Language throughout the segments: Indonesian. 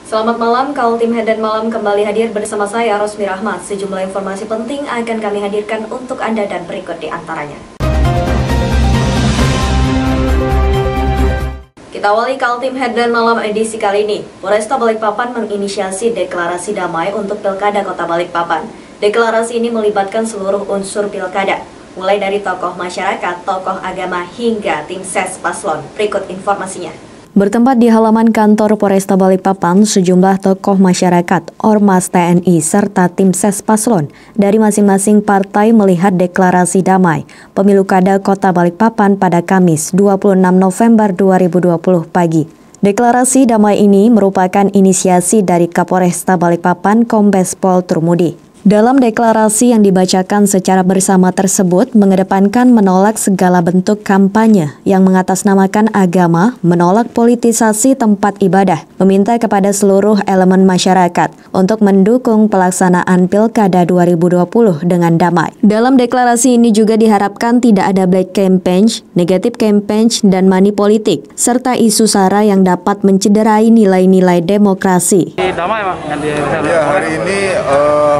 Selamat malam, Kaltim Headline Malam kembali hadir bersama saya, Rosmi Rahmat. Sejumlah informasi penting akan kami hadirkan untuk Anda dan berikut di antaranya. Kita awali Kaltim Headline Malam edisi kali ini. Polresta Balikpapan menginisiasi deklarasi damai untuk Pilkada Kota Balikpapan. Deklarasi ini melibatkan seluruh unsur pilkada, mulai dari tokoh masyarakat, tokoh agama, hingga tim ses paslon. Berikut informasinya. Bertempat di halaman kantor Polresta Balikpapan, sejumlah tokoh masyarakat, ormas TNI, serta tim ses paslon dari masing-masing partai melihat deklarasi damai Pemilu Kada Kota Balikpapan pada Kamis 26 November 2020 pagi. Deklarasi damai ini merupakan inisiasi dari Kapolresta Balikpapan Kombes Pol Turmudi. Dalam deklarasi yang dibacakan secara bersama tersebut mengedepankan menolak segala bentuk kampanye yang mengatasnamakan agama, menolak politisasi tempat ibadah, meminta kepada seluruh elemen masyarakat untuk mendukung pelaksanaan Pilkada 2020 dengan damai. Dalam deklarasi ini juga diharapkan tidak ada black campaign, negatif campaign, dan money politik, serta isu sara yang dapat mencederai nilai-nilai demokrasi. Damai, Pak. Ya, hari ini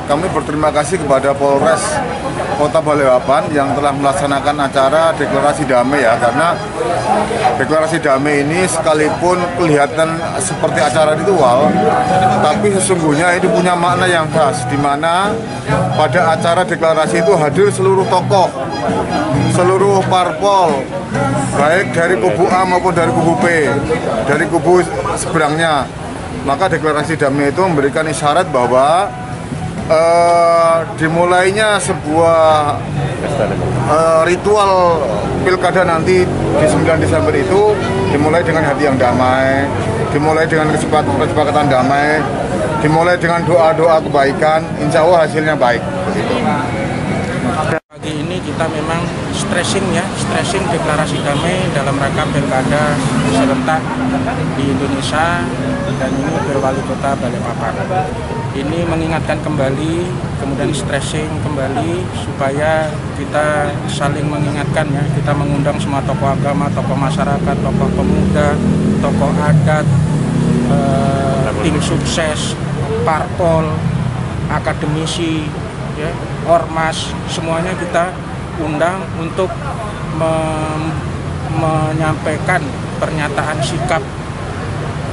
kami berterima kasih kepada Polres Kota Balikpapan yang telah melaksanakan acara deklarasi damai ya, karena deklarasi damai ini sekalipun kelihatan seperti acara ritual, tapi sesungguhnya ini punya makna yang khas, di mana pada acara deklarasi itu hadir seluruh tokoh, seluruh parpol, baik dari kubu A maupun dari kubu B, dari kubu seberangnya. Maka deklarasi damai itu memberikan isyarat bahwa dimulainya sebuah ritual pilkada nanti di 9 Desember itu dimulai dengan hati yang damai, dimulai dengan kesepakatan damai, dimulai dengan doa-doa kebaikan, insya Allah hasilnya baik. Pagi ini kita memang stressing deklarasi damai dalam rangka pilkada serentak di Indonesia, dan ini ke Wali Kota Balikpapan. Ini mengingatkan kembali, kemudian stressing kembali supaya kita saling mengingatkan ya. Kita mengundang semua tokoh agama, tokoh masyarakat, tokoh pemuda, tokoh adat, tim sukses, parpol, akademisi, ya, ormas, semuanya kita undang untuk menyampaikan pernyataan sikap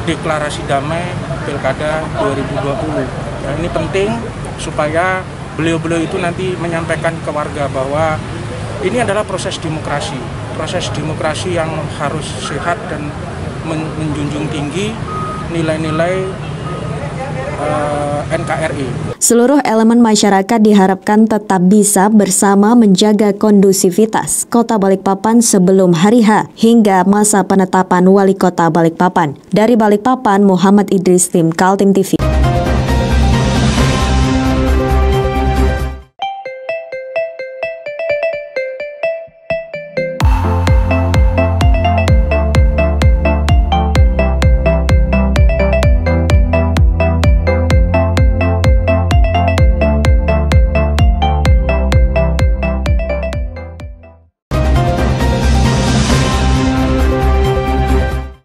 deklarasi damai Pilkada 2020. Nah, ini penting supaya beliau-beliau itu nanti menyampaikan ke warga bahwa ini adalah proses demokrasi yang harus sehat dan menjunjung tinggi nilai-nilai NKRI. Seluruh elemen masyarakat diharapkan tetap bisa bersama menjaga kondusivitas Kota Balikpapan sebelum hari H hingga masa penetapan Wali Kota Balikpapan. Dari Balikpapan, Muhammad Idris, tim Kaltim TV.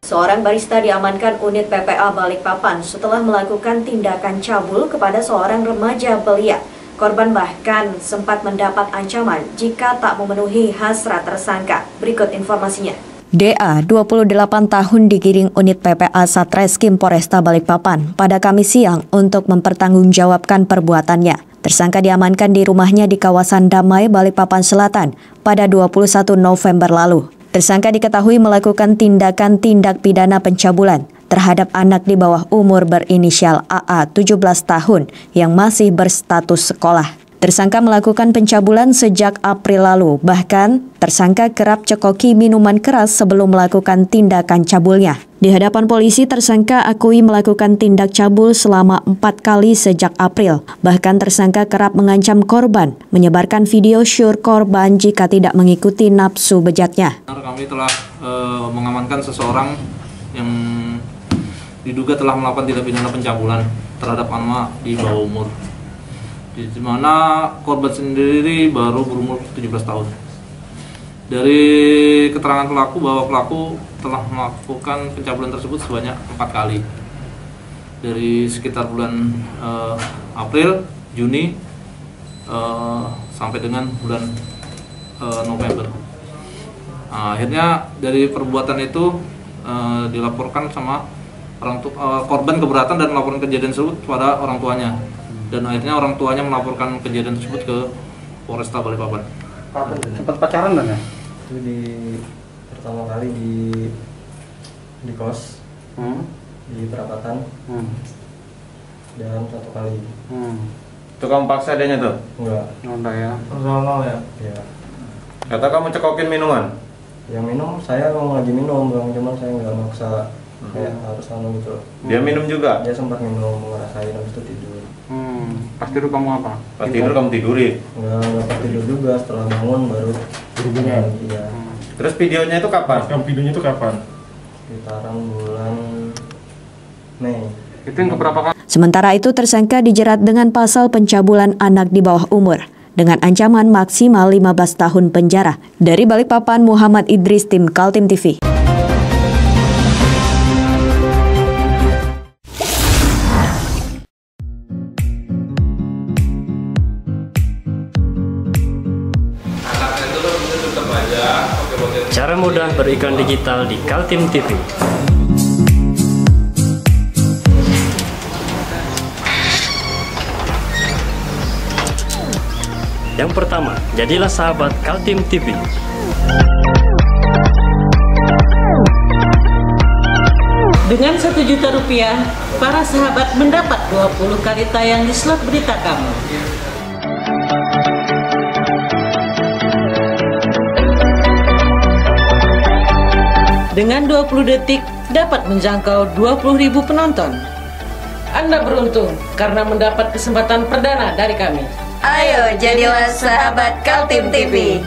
Seorang barista diamankan unit PPA Balikpapan setelah melakukan tindakan cabul kepada seorang remaja belia. Korban bahkan sempat mendapat ancaman jika tak memenuhi hasrat tersangka. Berikut informasinya. DA, 28 tahun, digiring unit PPA Satreskrim Polresta Balikpapan pada Kamis siang untuk mempertanggungjawabkan perbuatannya. Tersangka diamankan di rumahnya di kawasan Damai, Balikpapan Selatan pada 21 November lalu. Tersangka diketahui melakukan tindak pidana pencabulan terhadap anak di bawah umur berinisial AA 17 tahun yang masih berstatus sekolah. Tersangka melakukan pencabulan sejak April lalu, bahkan tersangka kerap cekoki minuman keras sebelum melakukan tindakan cabulnya. Di hadapan polisi, tersangka akui melakukan tindak cabul selama 4 kali sejak April. Bahkan tersangka kerap mengancam korban, menyebarkan video syur korban jika tidak mengikuti nafsu bejatnya. Kami telah mengamankan seseorang yang diduga telah melakukan tindak pidana pencabulan terhadap anak di bawah umur, di mana korban sendiri baru berumur 17 tahun. Dari keterangan pelaku bahwa pelaku telah melakukan pencabulan tersebut sebanyak 4 kali. dari sekitar bulan April, Juni sampai dengan bulan November. Akhirnya dari perbuatan itu dilaporkan sama korban keberatan dan melaporkan kejadian tersebut kepada orang tuanya, dan akhirnya orang tuanya melaporkan kejadian tersebut ke Polresta Balikpapan. Sempat pacaran kan ya? Itu pertama kali di kos, di perapatan, dan 1 kali. Itu kamu paksa adanya tuh? Enggak ya? personal ya? Iya. Kata kamu cekokin minuman? Yang minum, saya memang lagi minum, cuman saya nggak maksa kayak harus gitu. Dia minum juga? Dia sempat minum, ngerasain, habis itu tidur. Pas tidur kamu apa? Pas tidur kamu tidurin? Nggak pas tidur juga, setelah bangun baru berhubungan? Iya. Terus videonya itu kapan? Videonya itu kapan? Sekitaran bulan Mei. Itu yang keberapa kali? Sementara itu tersangka dijerat dengan pasal pencabulan anak di bawah umur dengan ancaman maksimal 15 tahun penjara. Dari Balikpapan, Muhammad Idris, tim Kaltim TV. Cara mudah beriklan digital di Kaltim TV. Yang pertama, jadilah sahabat Kaltim TV. Dengan Rp1.000.000, para sahabat mendapat 20 kali tayang di slot berita kamu. Dengan 20 detik, dapat menjangkau 20.000 penonton. Anda beruntung karena mendapat kesempatan perdana dari kami. Ayo jadilah sahabat Kaltim TV.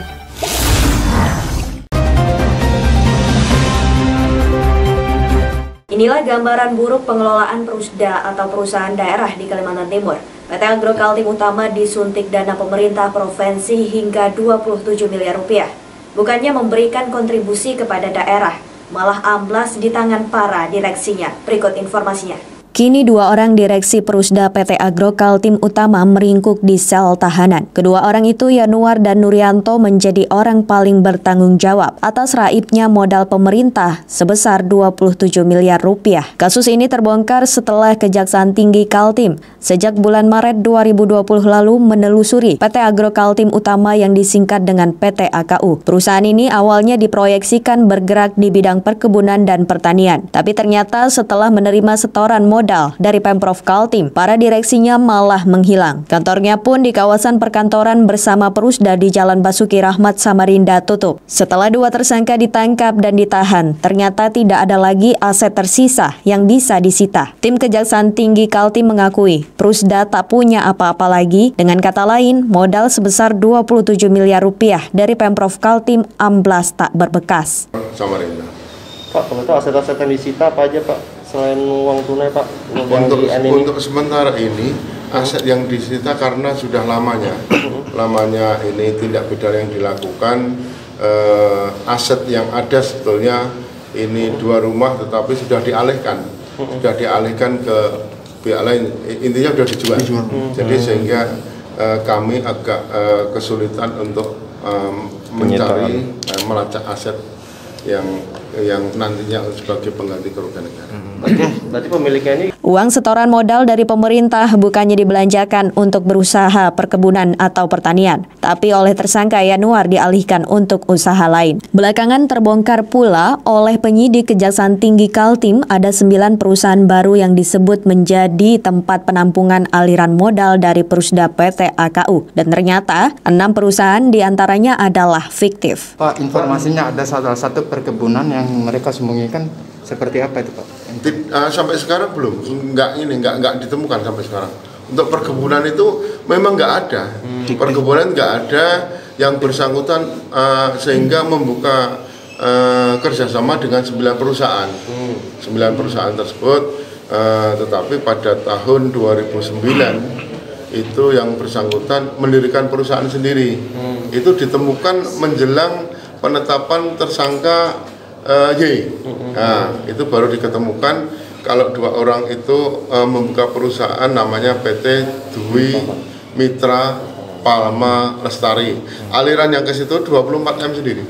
Inilah gambaran buruk pengelolaan Prusda atau perusahaan daerah di Kalimantan Timur. PT Agro Kaltim Utama disuntik dana pemerintah provinsi hingga 27 miliar rupiah. Bukannya memberikan kontribusi kepada daerah, malah amblas di tangan para direksinya. Berikut informasinya. Kini 2 orang direksi Prusda PT Agro Kaltim Utama meringkuk di sel tahanan. Kedua orang itu, Yanuar dan Nurianto, menjadi orang paling bertanggung jawab atas raibnya modal pemerintah sebesar 27 miliar rupiah. Kasus ini terbongkar setelah Kejaksaan Tinggi Kaltim sejak bulan Maret 2020 lalu menelusuri PT Agro Kaltim Utama yang disingkat dengan PT AKU. Perusahaan ini awalnya diproyeksikan bergerak di bidang perkebunan dan pertanian. Tapi ternyata setelah menerima setoran modal dari Pemprov Kaltim, para direksinya malah menghilang. Kantornya pun di kawasan perkantoran bersama Prusda di Jalan Basuki Rahmat, Samarinda tutup. Setelah 2 tersangka ditangkap dan ditahan, ternyata tidak ada lagi aset tersisa yang bisa disita. Tim Kejaksaan Tinggi Kaltim mengakui Prusda tak punya apa-apa lagi. Dengan kata lain, modal sebesar 27 miliar rupiah dari Pemprov Kaltim amblas tak berbekas. Samarinda. Pak, kalau itu aset-aset yang disita apa aja Pak? Selain uang tunai Pak? Untuk sementara ini aset yang disita karena sudah lamanya ini tindak pidana yang dilakukan, aset yang ada sebetulnya ini 2 rumah tetapi sudah dialihkan ke pihak lain, intinya sudah dijual. Jadi sehingga kami agak kesulitan untuk mencari melacak aset yang nantinya sebagai pengganti kerugian negara. Berarti pemiliknya ini Uang setoran modal dari pemerintah bukannya dibelanjakan untuk berusaha perkebunan atau pertanian, tapi oleh tersangka Yanuar dialihkan untuk usaha lain. Belakangan terbongkar pula oleh penyidik Kejaksaan Tinggi Kaltim ada 9 perusahaan baru yang disebut menjadi tempat penampungan aliran modal dari Prusda PT AKU. Dan ternyata 6 perusahaan diantaranya adalah fiktif. Pak, informasinya ada salah satu perkebunan yang mereka sembunyikan, seperti apa itu Pak? Sampai sekarang belum, nggak ditemukan sampai sekarang. Untuk perkebunan itu memang nggak ada, perkebunan nggak ada yang bersangkutan sehingga membuka kerjasama dengan 9 perusahaan. 9 perusahaan tersebut, tetapi pada tahun 2009 itu yang bersangkutan mendirikan perusahaan sendiri. Itu ditemukan menjelang penetapan tersangka Y. Nah, itu baru diketemukan kalau 2 orang itu membuka perusahaan namanya PT Dwi Mitra Palma Lestari. Aliran yang ke situ 24M sendiri.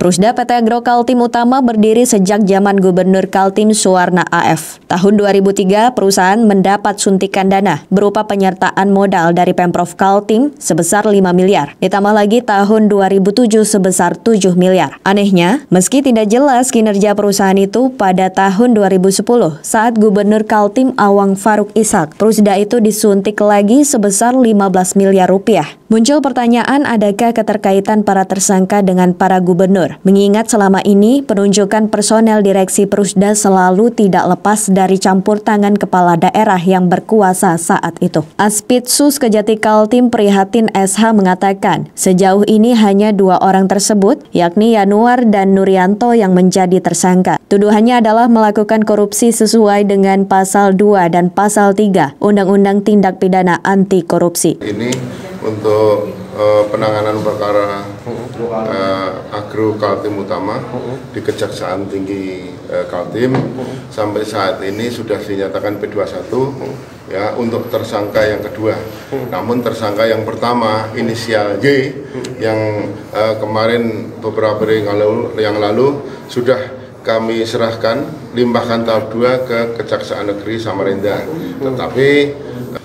Prusda PT Agro Kaltim Utama berdiri sejak zaman Gubernur Kaltim Suwarna AF. Tahun 2003, perusahaan mendapat suntikan dana berupa penyertaan modal dari Pemprov Kaltim sebesar 5 miliar. Ditambah lagi tahun 2007 sebesar 7 miliar. Anehnya, meski tidak jelas kinerja perusahaan itu pada tahun 2010 saat Gubernur Kaltim Awang Faruk Ishak, Prusda itu disuntik lagi sebesar 15 miliar rupiah. Muncul pertanyaan, adakah keterkaitan para tersangka dengan para gubernur? Mengingat selama ini penunjukan personel direksi Prusda selalu tidak lepas dari campur tangan kepala daerah yang berkuasa saat itu. Aspidsus Kejati Kaltim Prihatin SH mengatakan, sejauh ini hanya 2 orang tersebut, yakni Yanuar dan Nurianto yang menjadi tersangka. Tuduhannya adalah melakukan korupsi sesuai dengan Pasal 2 dan Pasal 3 Undang-Undang Tindak Pidana Anti Korupsi. Ini untuk penanganan perkara Agro Kaltim Utama di Kejaksaan Tinggi Kaltim sampai saat ini sudah dinyatakan P21 ya untuk tersangka yang kedua. Namun tersangka yang pertama inisial Y yang kemarin beberapa hari yang lalu sudah kami serahkan limpahkan tahap 2 ke Kejaksaan Negeri Samarinda. Tetapi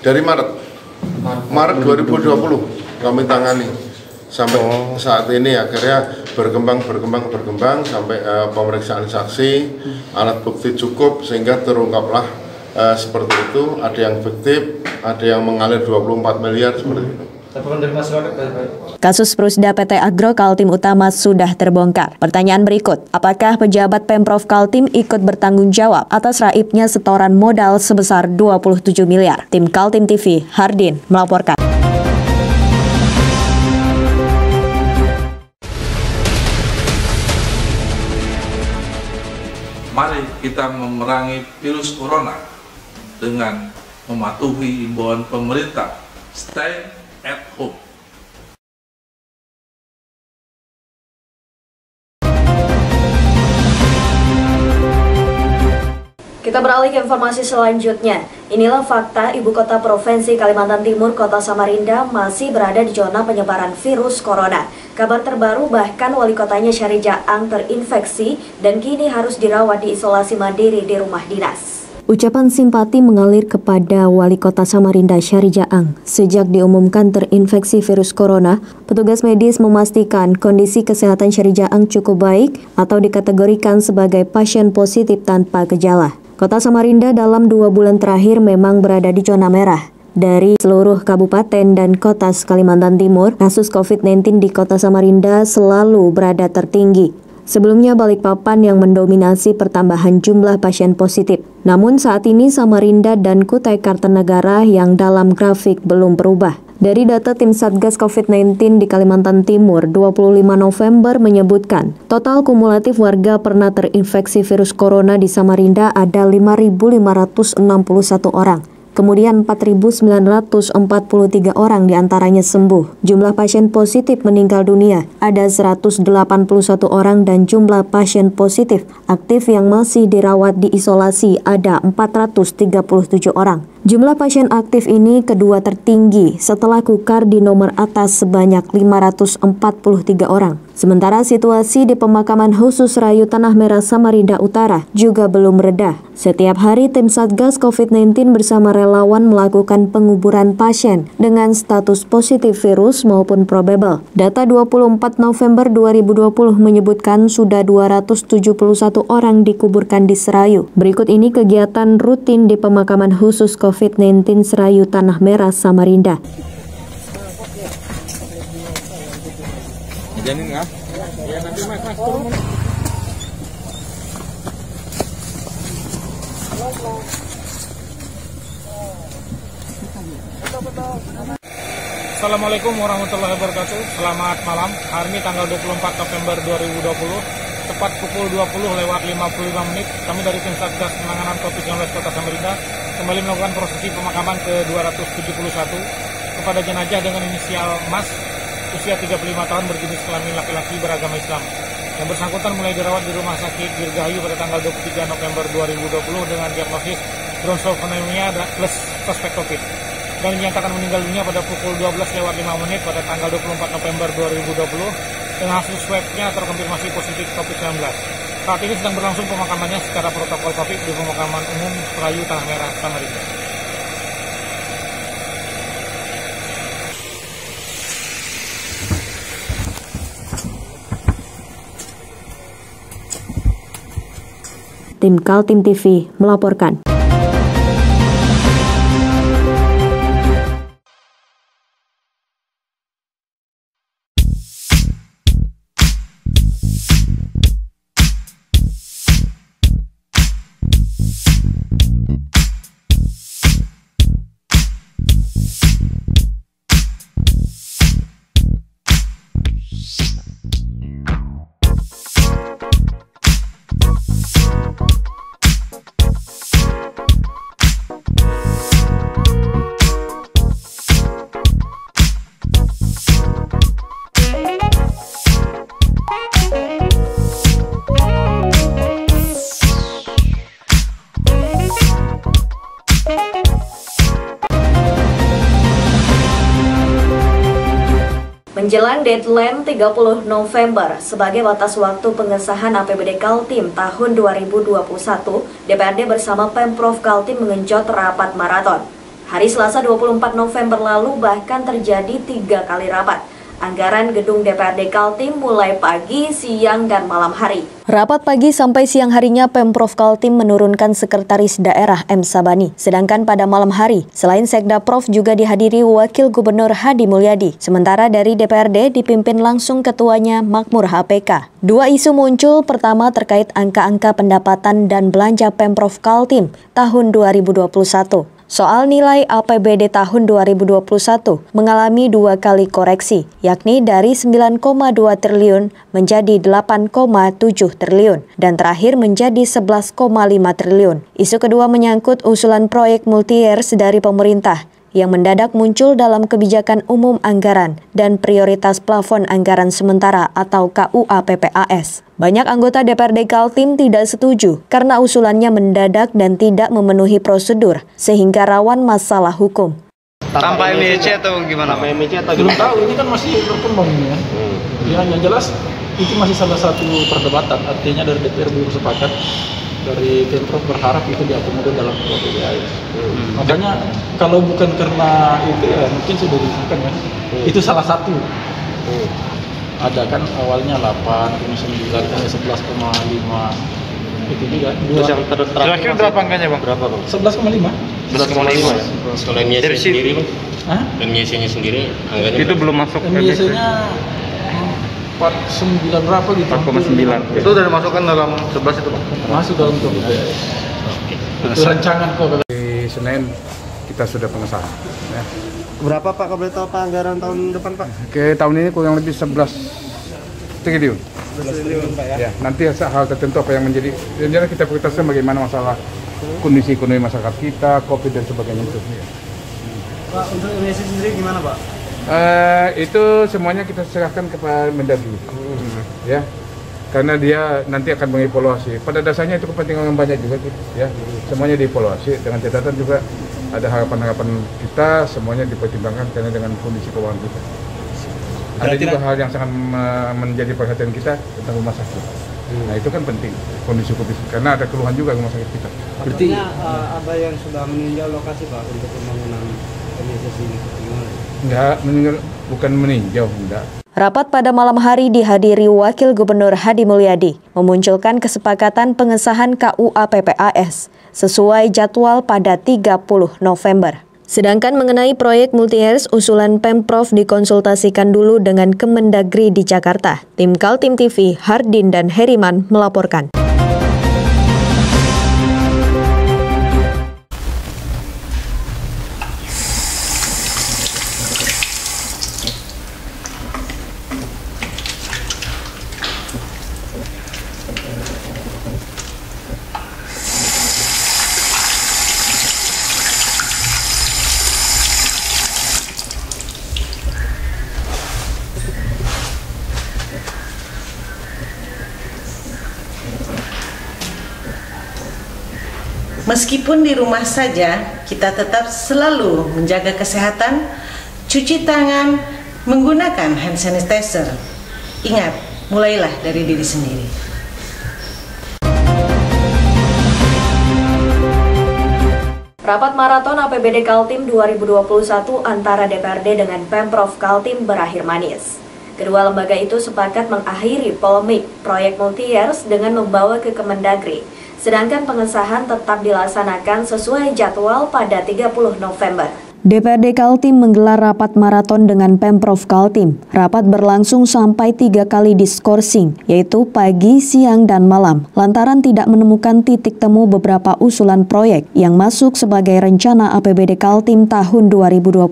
dari Maret 2020 kami tangani sampai saat ini akhirnya berkembang sampai pemeriksaan saksi, alat bukti cukup sehingga terungkaplah seperti itu. Ada yang fiktif, ada yang mengalir 24 miliar seperti itu. Kasus Prusda PT Agro Kaltim Utama sudah terbongkar. Pertanyaan berikut, apakah pejabat Pemprov Kaltim ikut bertanggung jawab atas raibnya setoran modal sebesar 27 miliar? Tim Kaltim TV, Hardin melaporkan. Mari kita memerangi virus corona dengan mematuhi imbauan pemerintah. Stay at home. Kita beralih ke informasi selanjutnya. Inilah fakta ibu kota Provinsi Kalimantan Timur, Kota Samarinda masih berada di zona penyebaran virus corona. Kabar terbaru bahkan wali kotanya Syahri Jaang terinfeksi dan kini harus dirawat di isolasi mandiri di rumah dinas. Ucapan simpati mengalir kepada Wali Kota Samarinda Syahri Jaang. Sejak diumumkan terinfeksi virus corona, petugas medis memastikan kondisi kesehatan Syahri Jaang cukup baik atau dikategorikan sebagai pasien positif tanpa gejala. Kota Samarinda dalam 2 bulan terakhir memang berada di zona merah. Dari seluruh kabupaten dan kota Kalimantan Timur, kasus COVID-19 di Kota Samarinda selalu berada tertinggi. Sebelumnya Balikpapan yang mendominasi pertambahan jumlah pasien positif. Namun saat ini Samarinda dan Kutai Kartanegara yang dalam grafik belum berubah. Dari data tim Satgas COVID-19 di Kalimantan Timur 25 November menyebutkan, total kumulatif warga pernah terinfeksi virus corona di Samarinda ada 5.561 orang. Kemudian 4.943 orang diantaranya sembuh. Jumlah pasien positif meninggal dunia ada 181 orang dan jumlah pasien positif aktif yang masih dirawat di isolasi ada 437 orang. Jumlah pasien aktif ini kedua tertinggi setelah Kukar di nomor atas sebanyak 543 orang. Sementara situasi di pemakaman khusus Rayu Tanah Merah Samarinda Utara juga belum reda. Setiap hari tim Satgas COVID-19 bersama relawan melakukan penguburan pasien dengan status positif virus maupun probable. Data 24 November 2020 menyebutkan sudah 271 orang dikuburkan di Serayu. Berikut ini kegiatan rutin di pemakaman khusus COVID-19 Serayu Tanah Merah Samarinda. Janin nggak? Ya nanti mas turun. Assalamualaikum warahmatullahi wabarakatuh. Selamat malam. Hari ini tanggal 24 November 2020, tepat pukul 20:55 menit. Kami dari tim Satgas Penanganan COVID-19 Kota Samarinda kembali melakukan prosesi pemakaman ke-271 kepada jenazah dengan inisial Mas, usia 35 tahun, berjenis kelamin laki-laki, beragama Islam. Yang bersangkutan mulai dirawat di Rumah Sakit Dirgahayu pada tanggal 23 November 2020 dengan diagnosis bronchopneumonia plus suspek COVID. Dan dinyatakan meninggal dunia pada pukul 12:05 pada tanggal 24 November 2020 dengan hasil swabnya terkonfirmasi positif COVID-19. Saat ini sedang berlangsung pemakamannya secara protokol COVID di Pemakaman Umum Pelayu Tanah Merah, Samarinda. Tim Kaltim TV melaporkan. Menjelang deadline 30 November sebagai batas waktu pengesahan APBD Kaltim tahun 2021, DPRD bersama Pemprov Kaltim mengenjot rapat maraton. Hari Selasa 24 November lalu bahkan terjadi 3 kali rapat. Anggaran gedung DPRD Kaltim mulai pagi, siang, dan malam hari. Rapat pagi sampai siang harinya Pemprov Kaltim menurunkan Sekretaris Daerah M. Sabani. Sedangkan pada malam hari, selain Sekda Prof juga dihadiri Wakil Gubernur Hadi Mulyadi. Sementara dari DPRD dipimpin langsung Ketuanya Makmur HPK. 2 isu muncul, pertama terkait angka-angka pendapatan dan belanja Pemprov Kaltim tahun 2021. Soal nilai APBD tahun 2021 mengalami 2 kali koreksi, yakni dari 9,2 triliun menjadi 8,7 triliun, dan terakhir menjadi 11,5 triliun. Isu kedua menyangkut usulan proyek multi-years dari pemerintah yang mendadak muncul dalam kebijakan umum anggaran dan prioritas plafon anggaran sementara atau KUA PPAS. Banyak anggota DPRD Kaltim tidak setuju karena usulannya mendadak dan tidak memenuhi prosedur sehingga rawan masalah hukum. Tanpa MEC atau gimana? Tanpa MEC atau belum tahu, ini kan masih berkembang ini ya. Ya, yang jelas itu masih salah satu perdebatan, artinya dari DPR belum sepakat. Dari Pemprov berharap itu diakomodir dalam PPAS. Makanya kalau bukan karena itu ya mungkin sudah disahkan ya. Itu salah satu. Ada kan awalnya 8, kemudian 9, kemudian 11,5. Itu juga. Terus yang terakhir berapa angkanya Bang? Berapa Bang? 11,5. 11,5 ya? Kalau MIC sendiri Bang? Dan MIC-nya sendiri angkanya itu belum masuk MIC-nya 4,9 berapa gitu. 4,9. Itu udah dimasukkan dalam 11 itu Bang? Masuk dalam PPAS. Itu rancangan kok. Di Senin kita sudah pengesahan. Ya. Berapa Pak kalau boleh tahu Pak anggaran tahun depan Pak? Oke, tahun ini kurang lebih 11 triliun. 11 triliun Pak ya? Ya, nanti hal tertentu apa yang menjadi, dan kita prioritaskan bagaimana masalah kondisi ekonomi masyarakat kita, COVID dan sebagainya itu. Ya. Pak, untuk Indonesia sendiri gimana Pak? Itu semuanya kita serahkan kepada Mendagri, ya, karena dia nanti akan mengevaluasi. Pada dasarnya itu kepentingan yang banyak juga, ya, semuanya dievaluasi dengan catatan juga ada harapan-harapan kita, semuanya dipertimbangkan karena dengan kondisi keuangan kita. Ada juga hal yang sangat menjadi perhatian kita tentang rumah sakit. Nah itu kan penting kondisi karena ada keluhan juga rumah sakit kita. Berarti ada yang sudah meninjau lokasi Pak untuk pembangunan MIC ini? Enggak, bukan meninjau, enggak. Rapat pada malam hari dihadiri Wakil Gubernur Hadi Mulyadi, memunculkan kesepakatan pengesahan KUA PPAS sesuai jadwal pada 30 November. Sedangkan mengenai proyek multi-years, usulan Pemprov dikonsultasikan dulu dengan Kemendagri di Jakarta. Tim Kaltim TV, Hardin dan Heriman melaporkan. Meskipun di rumah saja, kita tetap selalu menjaga kesehatan, cuci tangan, menggunakan hand sanitizer. Ingat, mulailah dari diri sendiri. Rapat maraton APBD Kaltim 2021 antara DPRD dengan Pemprov Kaltim berakhir manis. Kedua lembaga itu sepakat mengakhiri polemik proyek multi-years dengan membawa ke Kemendagri. Sedangkan pengesahan tetap dilaksanakan sesuai jadwal pada 30 November. DPRD Kaltim menggelar rapat maraton dengan Pemprov Kaltim. Rapat berlangsung sampai 3 kali diskorsing, yaitu pagi, siang, dan malam, lantaran tidak menemukan titik temu beberapa usulan proyek yang masuk sebagai rencana APBD Kaltim tahun 2021.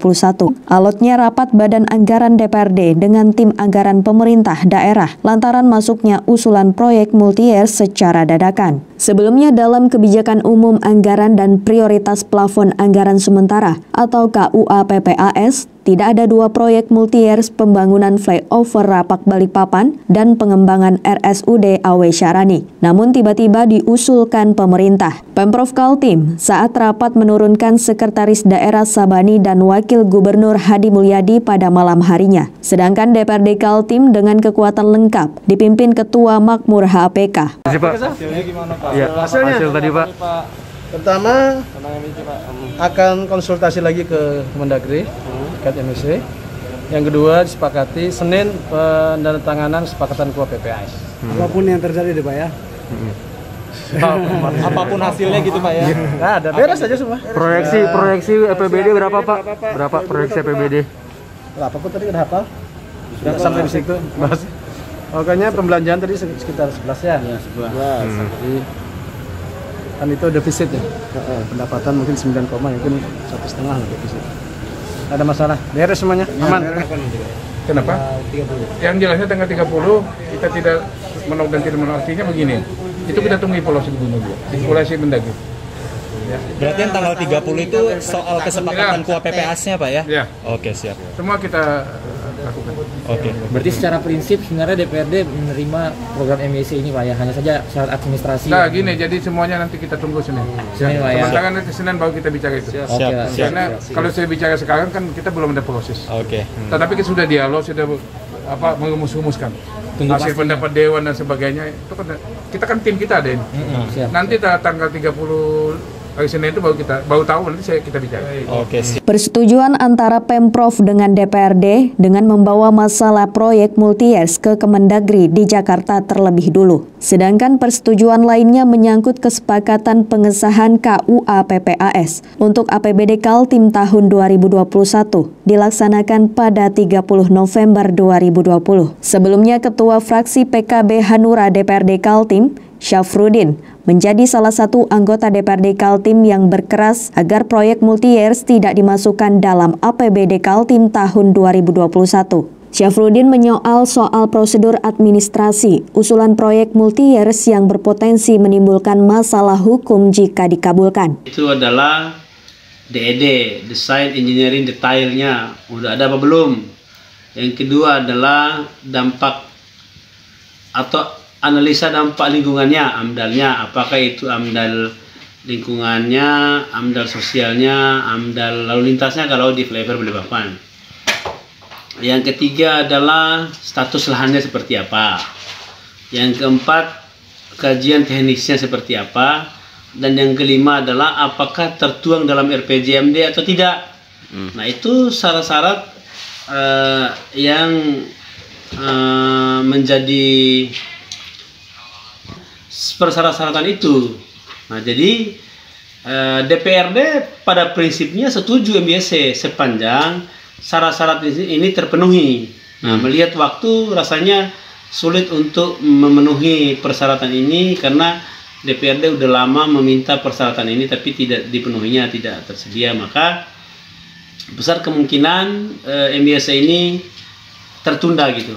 Alotnya rapat Badan Anggaran DPRD dengan tim anggaran pemerintah daerah, lantaran masuknya usulan proyek multi-years secara dadakan. Sebelumnya dalam Kebijakan Umum Anggaran dan Prioritas Plafon Anggaran Sementara atau KUA PPAS, tidak ada 2 proyek multi-years pembangunan flyover Rapak Balikpapan dan pengembangan RSUD AW Syarani. Namun tiba-tiba diusulkan pemerintah. Pemprov Kaltim saat rapat menurunkan Sekretaris Daerah Sabani dan Wakil Gubernur Hadi Mulyadi pada malam harinya. Sedangkan DPRD Kaltim dengan kekuatan lengkap dipimpin Ketua Makmur HPK. Hasilnya gimana Pak? Ya, hasil tadi Pak. Pertama akan konsultasi lagi ke Kemendagri terkait MSC. Yang kedua disepakati Senin penandatanganan kesepakatan KUA PPAS. Apapun yang terjadi deh Pak ya. Apapun hasilnya gitu Pak ya. Nggak ada, beres aja semua. Proyeksi APBD berapa Pak? Berapa proyeksi APBD? Berapa pun tadi udah hafal? Sudah sampai di situ bahas. Pokoknya pembelanjaan tadi sekitar 11 ya. Ya 11. Jadi kan itu defisit ya. Pendapatan mungkin 9, mungkin 1,5 lah defisit. Nggak ada masalah. Beres semuanya. Aman. Kenapa? 30. Yang jelasnya tanggal 30 kita tidak menolak dan tidak menolak. Artinya begini. Itu kita tunggu evaluasi gubernur dulu. Evaluasi Mendagri. Ya. Berarti yang tanggal 30 itu soal kesepakatan KUA PPAS-nya Pak ya? Ya. Oke, siap. Semua kita lakukan. Oke. Berarti secara prinsip sebenarnya DPRD menerima program MEC ini Pak ya, hanya saja syarat administrasi. Nah gini, jadi semuanya nanti kita tunggu Senin. Senin Pak ya. Sementara nanti Senin baru kita bicara itu. Siap. Karena kalau saya bicara sekarang kan kita belum ada proses. Oke. Tetapi kita sudah dialog, sudah merumus-rumuskan. Hasil pendapat dewan dan sebagainya itu kan kita kan tim kita ada ini. Nanti tanggal 30 hari Senin itu baru tahu, nanti kita bicara. Oke. Persetujuan antara Pemprov dengan DPRD dengan membawa masalah proyek multi-years ke Kemendagri di Jakarta terlebih dulu. Sedangkan persetujuan lainnya menyangkut kesepakatan pengesahan KUA PPAS untuk APBD Kaltim tahun 2021 dilaksanakan pada 30 November 2020. Sebelumnya Ketua Fraksi PKB Hanura DPRD Kaltim, Syafruddin, menjadi salah satu anggota DPRD Kaltim yang berkeras agar proyek multi-years tidak dimasukkan dalam APBD Kaltim tahun 2021. Syafruddin menyoal soal prosedur administrasi usulan proyek multi-years yang berpotensi menimbulkan masalah hukum jika dikabulkan. Itu adalah DED, Design Engineering detailnya, udah ada apa belum? Yang kedua adalah dampak atau analisa dampak lingkungannya, AMDAL-nya, apakah itu AMDAL lingkungannya, AMDAL sosialnya, AMDAL lalu lintasnya kalau di flyover Balikpapan. Yang ketiga adalah status lahannya seperti apa. Yang keempat, kajian teknisnya seperti apa. Dan yang kelima adalah apakah tertuang dalam RPJMD atau tidak. Nah itu syarat-syarat yang menjadi persyarat-syaratan itu. Nah, jadi DPRD pada prinsipnya setuju MBSC sepanjang syarat-syarat ini terpenuhi. Nah, melihat waktu rasanya sulit untuk memenuhi persyaratan ini karena DPRD udah lama meminta persyaratan ini tapi tidak dipenuhinya, tidak tersedia. Maka besar kemungkinan MBSC ini tertunda gitu.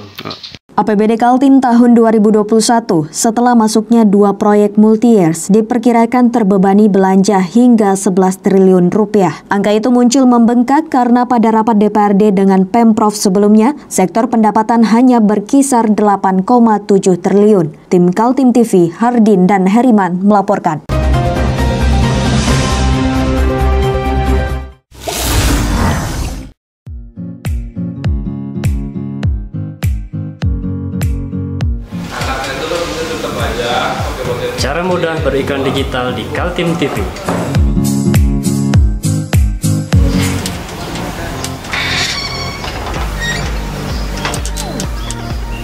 APBD Kaltim tahun 2021 setelah masuknya 2 proyek multi-years diperkirakan terbebani belanja hingga 11 triliun rupiah. Angka itu muncul membengkak karena pada rapat DPRD dengan Pemprov sebelumnya, sektor pendapatan hanya berkisar 8,7 triliun. Tim Kaltim TV, Hardin dan Heriman melaporkan. Cara mudah beriklan digital di Kaltim TV.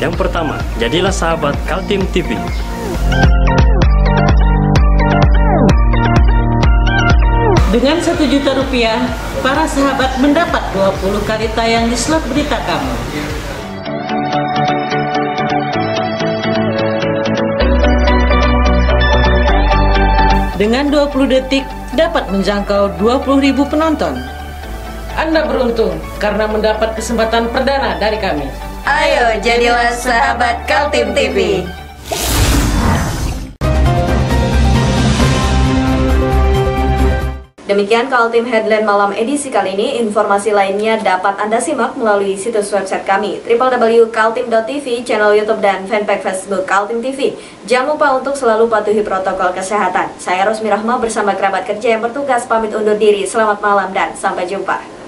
Yang pertama, jadilah sahabat Kaltim TV. Dengan Rp1.000.000, para sahabat mendapat 20 kali tayang di slot berita kamu. Dengan 20 detik, dapat menjangkau 20.000 penonton. Anda beruntung karena mendapat kesempatan perdana dari kami. Ayo, jadilah sahabat Kaltim TV. Demikian Kaltim Headline Malam edisi kali ini. Informasi lainnya dapat Anda simak melalui situs website kami www.kaltim.tv, channel YouTube dan fanpage Facebook Kaltim TV. Jangan lupa untuk selalu patuhi protokol kesehatan. Saya Rosmi Rahma bersama kerabat kerja yang bertugas pamit undur diri. Selamat malam dan sampai jumpa.